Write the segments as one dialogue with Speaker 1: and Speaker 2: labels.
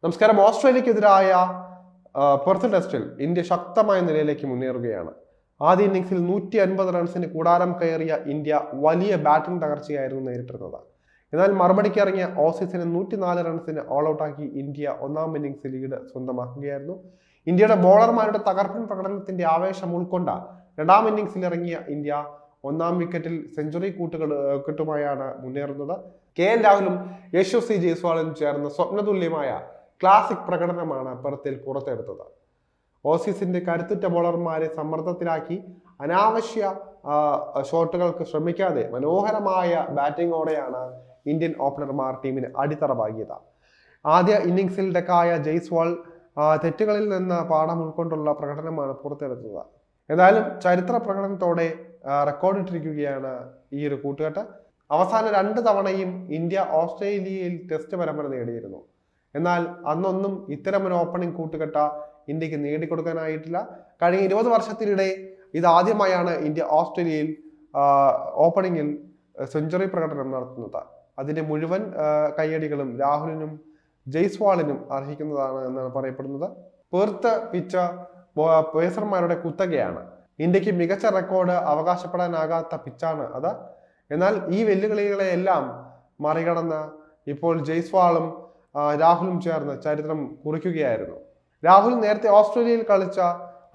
Speaker 1: നമസ്കാരം. ഓസ്ട്രേലിയക്കെതിരായ പെർത്ത് ടെസ്റ്റിൽ ഇന്ത്യ ശക്തമായ നിലയിലേക്ക് മുന്നേറുകയാണ്. ആദ്യ ഇന്നിംഗ്സിൽ 150 റൺസിന് കൂടാരം കയറിയ ഇന്ത്യ വലിയ ബാറ്റിംഗ് തകർച്ചയായിരുന്നു നേരിട്ടിരുന്നത്. എന്നാൽ മറുപടിക്ക് ഇറങ്ങിയ ഓസീസിനെ 104 റൺസിന് ഓൾ ഔട്ടാക്കി ഇന്ത്യ ഒന്നാം ഇന്നിംഗ്സ് ലീഡ് സ്വന്തമാക്കുകയായിരുന്നു. ഇന്ത്യയുടെ ബോളർമാരുടെ തകർപ്പൻ പ്രകടനത്തിന്റെ ആവേശം ഉൾക്കൊണ്ട രണ്ടാം ഇന്നിംഗ്സിൽ ഇറങ്ങിയ ഇന്ത്യ ഒന്നാം വിക്കറ്റിൽ സെഞ്ചുറി കൂട്ടുമായാണ് മുന്നേറുന്നത്. KL രാഹുലും യശസ്വി ജയ്സ്വാളും ചേർന്ന് സ്വപ്നതുല്യമായ ക്ലാസിക് പ്രകടനമാണ് പെർത്തിൽ പുറത്തെടുത്തത്. ഓസീസിന്റെ കരുത്തുറ്റ ബോളർമാരെ സമ്മർദ്ദത്തിലാക്കി അനാവശ്യ ഷോട്ടുകൾക്ക് ശ്രമിക്കാതെ മനോഹരമായ ബാറ്റിങ്ങോടെയാണ് ഇന്ത്യൻ ഓപ്പണർമാർ ടീമിന് അടിത്തറ പാകിയത്. ആദ്യ ഇന്നിംഗ്സിൽ ഡെക്കായ ജയ്സ്വാൾ തെറ്റുകളിൽ നിന്ന് പാഠം ഉൾക്കൊണ്ടുള്ള പ്രകടനമാണ് പുറത്തെടുത്തത്. ഏതായാലും ചരിത്ര പ്രകടനത്തോടെ റെക്കോർഡിട്ടിരിക്കുകയാണ് ഈ ഒരു കൂട്ടുകെട്ട്. അവസാന 2 തവണയും ഇന്ത്യ ഓസ്ട്രേലിയയിൽ ടെസ്റ്റ് പരമ്പര നേടിയിരുന്നു. എന്നാൽ അന്നൊന്നും ഇത്തരമൊരു ഓപ്പണിംഗ് കൂട്ടുകെട്ട ഇന്ത്യക്ക് നേടിക്കൊടുക്കാനായിട്ടില്ല. കഴിഞ്ഞ 20 വർഷത്തിനിടെ ഇതാദ്യമായാണ് ഇന്ത്യ ഓസ്ട്രേലിയയിൽ ഓപ്പണിംഗിൽ സെഞ്ചുറി പ്രകടനം നടത്തുന്നത്. അതിന്റെ മുഴുവൻ കയ്യടികളും രാഹുലിനും ജയ്സ്വാളിനും അർഹിക്കുന്നതാണ് എന്നാണ് പറയപ്പെടുന്നത്. പെർത്ത് പിച്ച് പേസർമാരുടെ കുത്തകയാണ്. ഇന്ത്യക്ക് മികച്ച റെക്കോർഡ് അവകാശപ്പെടാനാകാത്ത പിച്ചാണ് അത്. എന്നാൽ ഈ വെല്ലുവിളികളെയെല്ലാം മറികടന്ന് ഇപ്പോൾ ജയ്സ്വാളും രാഹുലും ചേർന്ന് ചരിത്രം കുറിക്കുകയായിരുന്നു. രാഹുൽ നേരത്തെ ഓസ്ട്രേലിയയിൽ കളിച്ച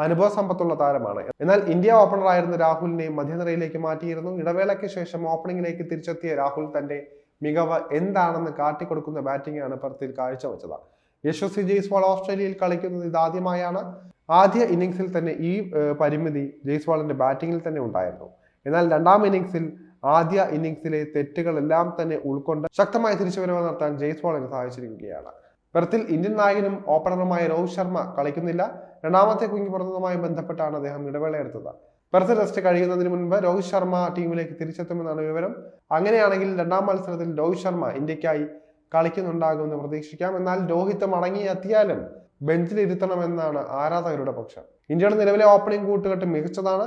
Speaker 1: അനുഭവ സമ്പത്തുള്ള താരമാണ്. എന്നാൽ ഇന്ത്യ ഓപ്പണറായിരുന്ന രാഹുലിനെ മധ്യനിരയിലേക്ക് മാറ്റിയിരുന്നു. ഇടവേളയ്ക്ക് ശേഷം ഓപ്പണിംഗിലേക്ക് തിരിച്ചെത്തിയ രാഹുൽ തന്റെ മികവ് എന്താണെന്ന് കാട്ടിക്കൊടുക്കുന്ന ബാറ്റിംഗാണ് പെർത്തിൽ കാഴ്ചവെച്ചത്. യശസ്വി ജയ്സ്വാൾ ഓസ്ട്രേലിയയിൽ കളിക്കുന്നത് ഇതാദ്യമായാണ്. ആദ്യ ഇന്നിംഗ്സിൽ തന്നെ ഈ പരിമിതി ജയ്സ്വാളിന്റെ ബാറ്റിംഗിൽ തന്നെ ഉണ്ടായിരുന്നു. എന്നാൽ രണ്ടാം ഇന്നിംഗ്സിൽ ആദ്യ ഇന്നിംഗ്സിലെ തെറ്റുകളെല്ലാം തന്നെ ഉൾക്കൊണ്ട് ശക്തമായ തിരിച്ചുവരവ് നടത്താൻ ജയ്സ്വാളിന് സാധിച്ചിരിക്കുകയാണ്. പെർത്തിൽ ഇന്ത്യൻ നായകനും ഓപ്പണറുമായ രോഹിത് ശർമ്മ കളിക്കുന്നില്ല. രണ്ടാമത്തെ കുഞ്ഞു പുറത്തുമായി ബന്ധപ്പെട്ടാണ് അദ്ദേഹം ഇടവേള എടുത്തത്. പെർത്ത് ടെസ്റ്റ് കഴിയുന്നതിന് മുൻപ് രോഹിത് ശർമ്മ ടീമിലേക്ക് തിരിച്ചെത്തുമെന്നാണ് വിവരം. അങ്ങനെയാണെങ്കിൽ രണ്ടാം മത്സരത്തിൽ രോഹിത് ശർമ്മ ഇന്ത്യക്കായി കളിക്കുന്നുണ്ടാകുമെന്ന് പ്രതീക്ഷിക്കാം. എന്നാൽ രോഹിത് മടങ്ങിയെത്തിയാലും ബെഞ്ചിലിരുത്തണമെന്നാണ് ആരാധകരുടെ പക്ഷം. ഇന്ത്യയുടെ നിലവിലെ ഓപ്പണിംഗ് കൂട്ടുകെട്ട് മികച്ചതാണ്.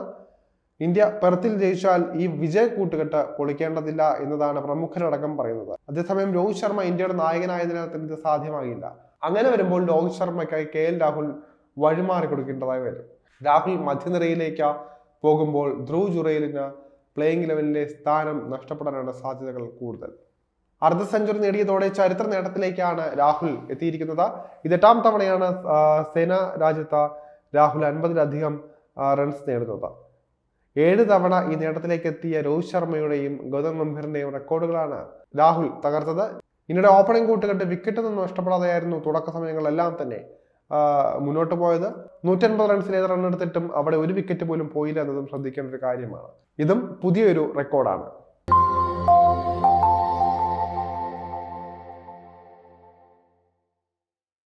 Speaker 1: ഇന്ത്യ പെർത്തിൽ ജയിച്ചാൽ ഈ വിജയ കൂട്ടുകെട്ട് പൊളിക്കേണ്ടതില്ല എന്നതാണ് പ്രമുഖരടക്കം പറയുന്നത്. അതേസമയം രോഹിത് ശർമ്മ ഇന്ത്യയുടെ നായകനായതിനാൽ ഇത് സാധ്യമാകില്ല. അങ്ങനെ വരുമ്പോൾ രോഹിത് ശർമ്മയ്ക്കായി KL രാഹുൽ വഴിമാറി കൊടുക്കേണ്ടതായി വരും. രാഹുൽ മധ്യനിരയിലേക്ക് പോകുമ്പോൾ ധ്രുവ് ജുറേലിന് പ്ലേയിങ് ലെവലിലെ സ്ഥാനം നഷ്ടപ്പെടാനുള്ള സാധ്യതകൾ കൂടുതൽ. അർദ്ധ സെഞ്ചുറി നേടിയതോടെ ചരിത്ര നേട്ടത്തിലേക്കാണ് രാഹുൽ എത്തിയിരിക്കുന്നത്. ഇത് 8ാം തവണയാണ് സേന രാജ്യത്ത് രാഹുൽ 50-ലധികം റൺസ് നേടുന്നത്. 7 തവണ ഈ നേട്ടത്തിലേക്ക് എത്തിയ രോഹിത് ശർമ്മയുടെയും ഗൗതം ഗംഭീറിന്റെയും റെക്കോർഡുകളാണ് രാഹുൽ തകർത്തത്. ഇന്ത്യയുടെ ഓപ്പണിംഗ് കൂട്ടുകെട്ട് വിക്കറ്റൊന്നും നഷ്ടപ്പെടാതെയായിരുന്നു തുടക്ക സമയങ്ങളെല്ലാം തന്നെ മുന്നോട്ട് പോയത്. 150 റൺസിലേറെ റൺ എടുത്തിട്ടും അവിടെ ഒരു വിക്കറ്റ് പോലും പോയില്ല എന്നതും ശ്രദ്ധിക്കേണ്ട ഒരു കാര്യമാണ്. ഇതും പുതിയൊരു റെക്കോർഡാണ്.